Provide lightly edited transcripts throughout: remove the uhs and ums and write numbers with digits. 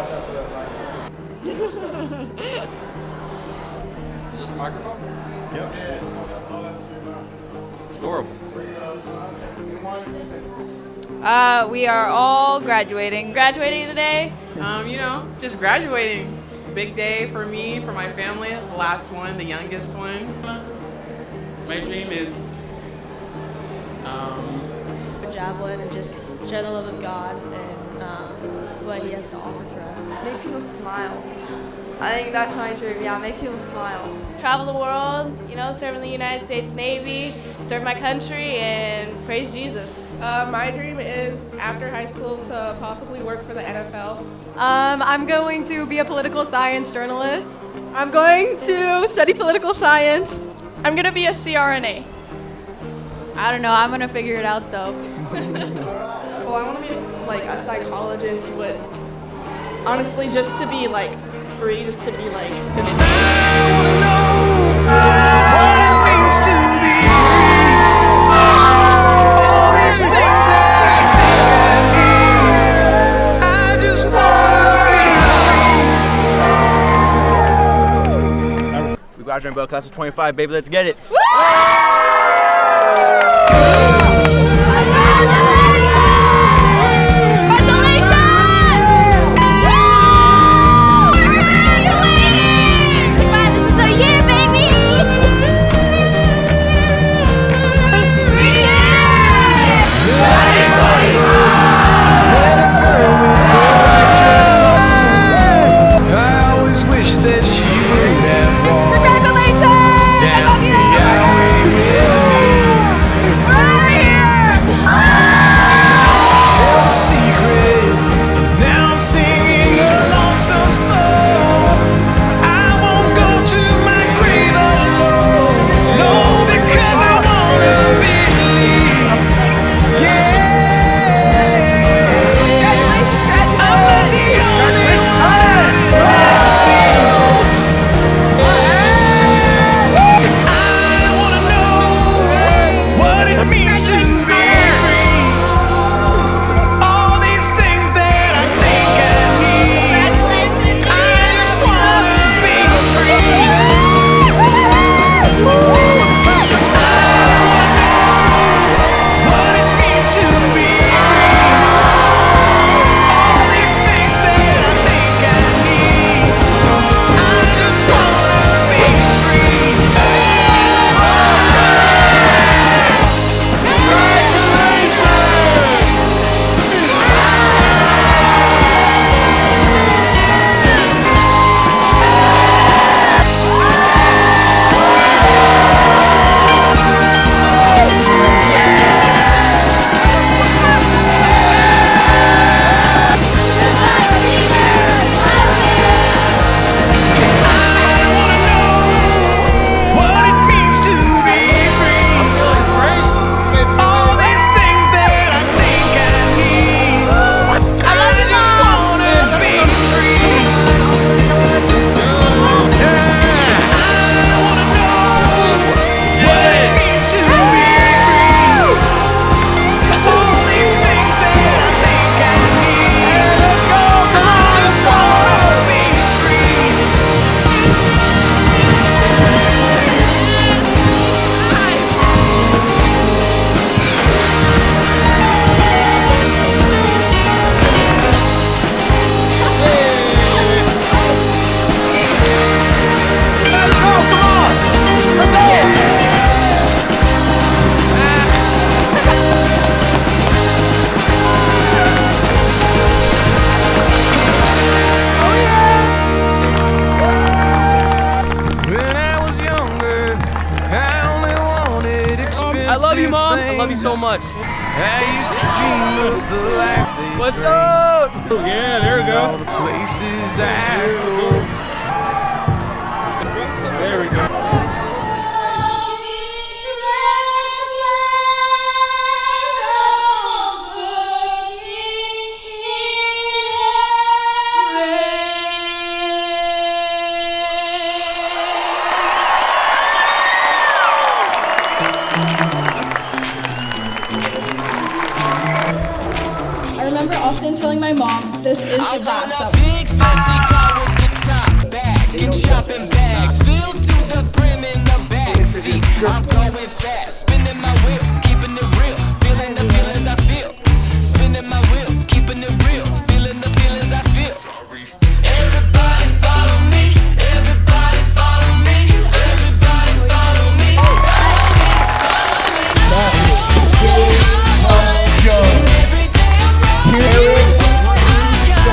Is this a microphone? Yep. It's adorable. We are all graduating. Graduating today? Just graduating. It's a big day for me, for my family. The last one, the youngest one. My dream is javelin and just share the love of God and what He has to offer for us. Make people smile. I think that's my dream. Yeah, make people smile. Travel the world, serve in the United States Navy, serve my country, and praise Jesus. My dream is after high school to possibly work for the NFL. I'm going to be a political science journalist. I'm going to study political science. I'm going to be a CRNA. I don't know. I'm going to figure it out, though. Well, I want to be like a psychologist, but honestly, just to be like free, just to be like. We graduating, bro. Class of 25, baby. Let's get it. I love you, Mom. I love you so much. I used to dream of the life they What's bring. up? Yeah, there we go. All the places I go. There we go. I remember often telling my mom, this is the bad stuff. fancy car with the top back and shopping bags filled to the brim in the back seat. I'm going fast, spinning my wheels, keeping it real, feeling the feelings I feel. Spinning my wheels, keeping it real, feeling the feelings I feel. Everybody follow me, everybody follow me, everybody follow me, follow me, follow me. Every day I'm rocking what I got.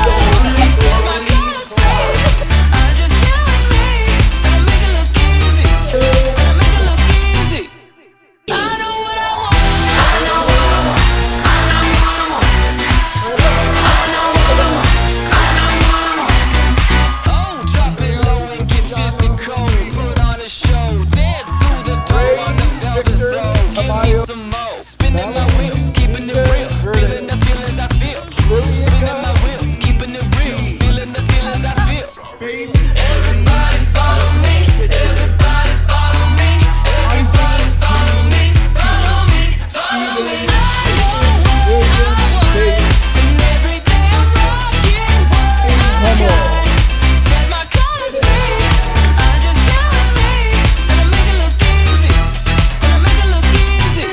Set my colors free. I'm just telling me, and I make it look easy, and I make it look easy. I know what I want. I know what I want. I know what I want. I know what I want. I know what I want. Oh, drop it low and get physical. Put on a show. Dance through the door on the velvet floor. Give me some more. Spinning my wheels, keeping it real, feeling the feelings I feel. Spinning my wheels, keeping it real, feeling the feelings I feel. Everybody follow me, everybody follow me, everybody follow me, follow me, follow me. I know what I want, and every day I'm rocking what I got. Set my colors free. I'm just telling me, and I make it look easy, and I make it look easy.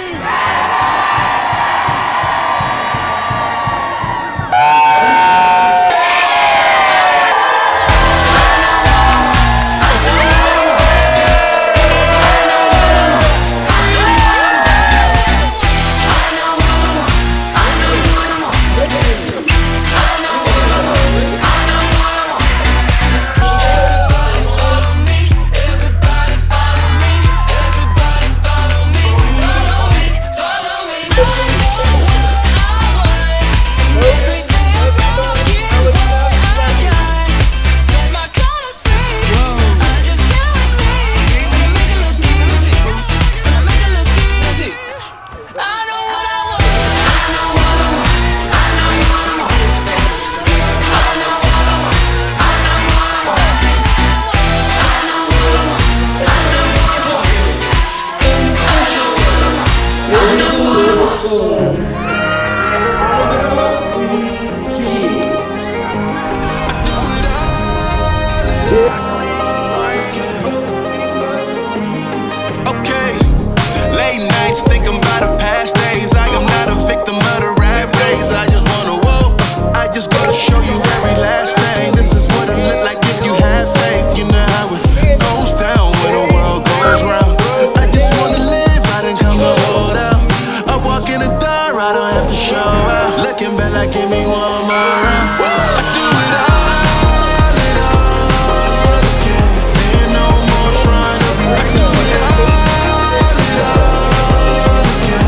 Everybody follow me, everybody follow me, everybody follow me, follow me, follow me. I know what I want, and every day I'm rocking what I got. Set my colors free. I'm just telling me, and I make it look easy, and I make it look easy. I know what I want. I know what I want. I know what I want. I know what I want. I know what I want. Okay, late nights thinking about the past days. I am not a victim of the rap race. I just wanna whoa. I just gotta show you every last thing. This is what it look like if you have faith. You know how it goes down when the world goes round. I just wanna live, I didn't come to hold out. I walk in the door, I don't have to show out. Looking back like give me one more round. I do it all again. Ain't no more trying to erase it all again.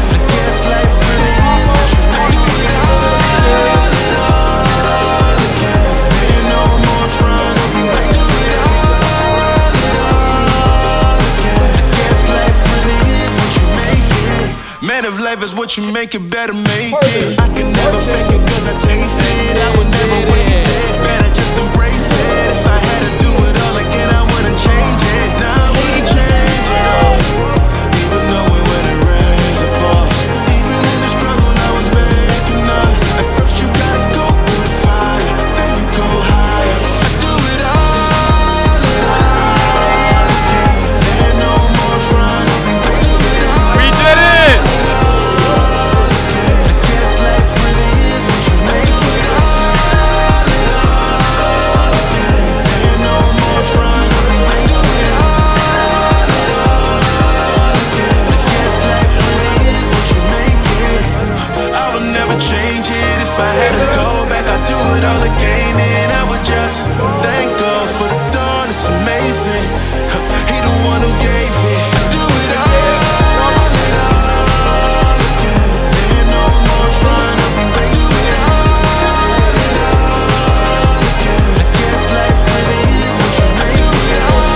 I guess life really is what you make it all again. Ain't no more trying to erase it all again. I guess life really is what you make it. Man, if life is what you make it, better make it. I can never fake it cause I taste it. I would never waste it. Better just embrace it. If I had to do it all again, I wouldn't change it. Nah, I wouldn't change it all. Even knowing when it rains it falls. Even in the struggle I was making us. At first you gotta go through the fire, then you go higher. I do it all again. Ain't no more trying to erase it all. We did it! I guess life really is what you make it all again. Ain't no more trying to erase it all again. I guess life really is what you make it. I would never change it. If I had to go back, I'd do it all again. And I would just thank God for the dawn. It's amazing. He the one who gave it. I do it all again. Ain't no more trying to erase it all again. I guess life really is what you make it all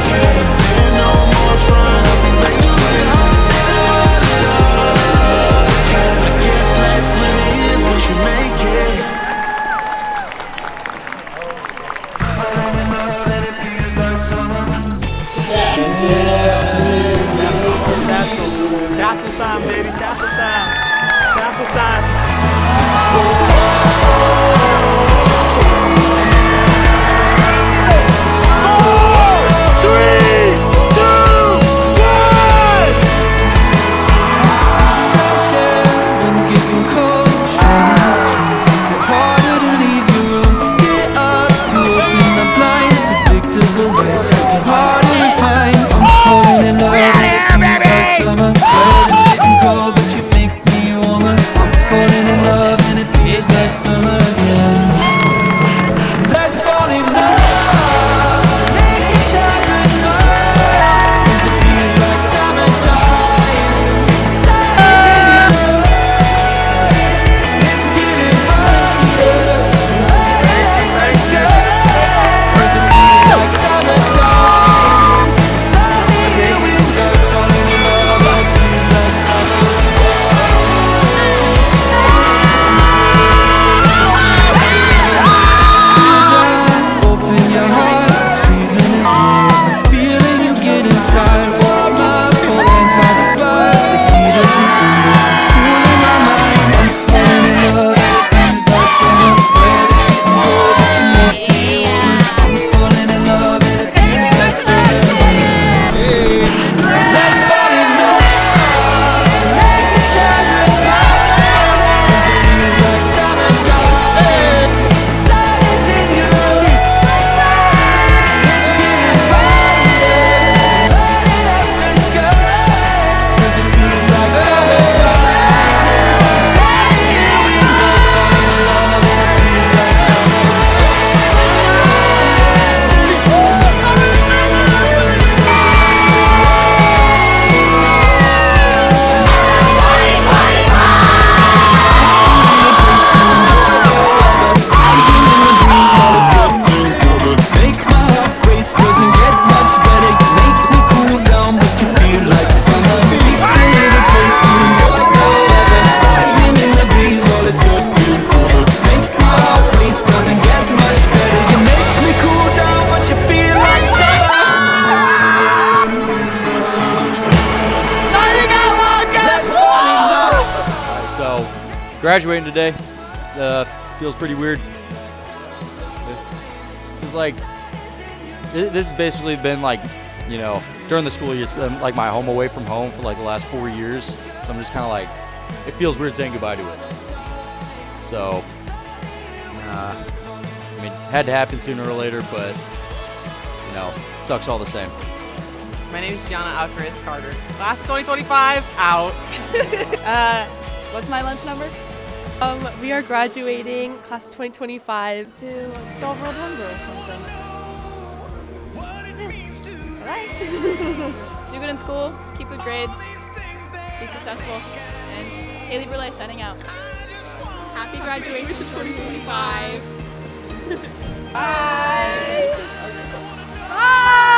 again. Ain't no more trying to erase it all again. I guess life really is what you make it. Tassel time, baby. Tassel time. Tassel time. like summer again. Let's fall in love, make each other smile, 'cause it feels like summertime. Sun is in your eyes, it's getting brighter, light up my sky, 'cause it feels like summertime. Sunny here we'll die, falling in love, it feels like summertime. Open your heart, the season is here. The feeling you get inside, warm up, hold hands by the fire. The heat of the embers is cooling my mind. I'm falling in love, and it feels like summer. Weather's getting cold, but you make me warm. I'm falling in love, and it feels like summer. Let's fall in love, make each other smile, 'cause it feels like summertime. The sun is in your eyes, it's getting brighter, lighting up the sky, 'cause it feels like summertime. Sunny here we go, falling in love, and it feels like make my heart race, doesn't get much better. You make me cool down, but you feel like summer. Pick a little place to enjoy the weather. Lying in the breeze, all it's good to cover. Make my heart race, doesn't get much better. You make me cool down, but you feel like summer. Let's fall in love. So, graduating today feels pretty weird. It's like this has basically been like, you know, during the school year, it's been like my home away from home for like the last 4 years. So I'm just kind of like, it feels weird saying goodbye to it. So, I mean, had to happen sooner or later, but you know, sucks all the same. My name is Gianna Alcaraz Carter. Class of 2025, out. What's my lunch number? We are graduating class of 2025 to solve world hunger or something. Do good in school, keep good grades, be successful, and Haley Brule signing out. Happy graduation 2025. Bye! Bye!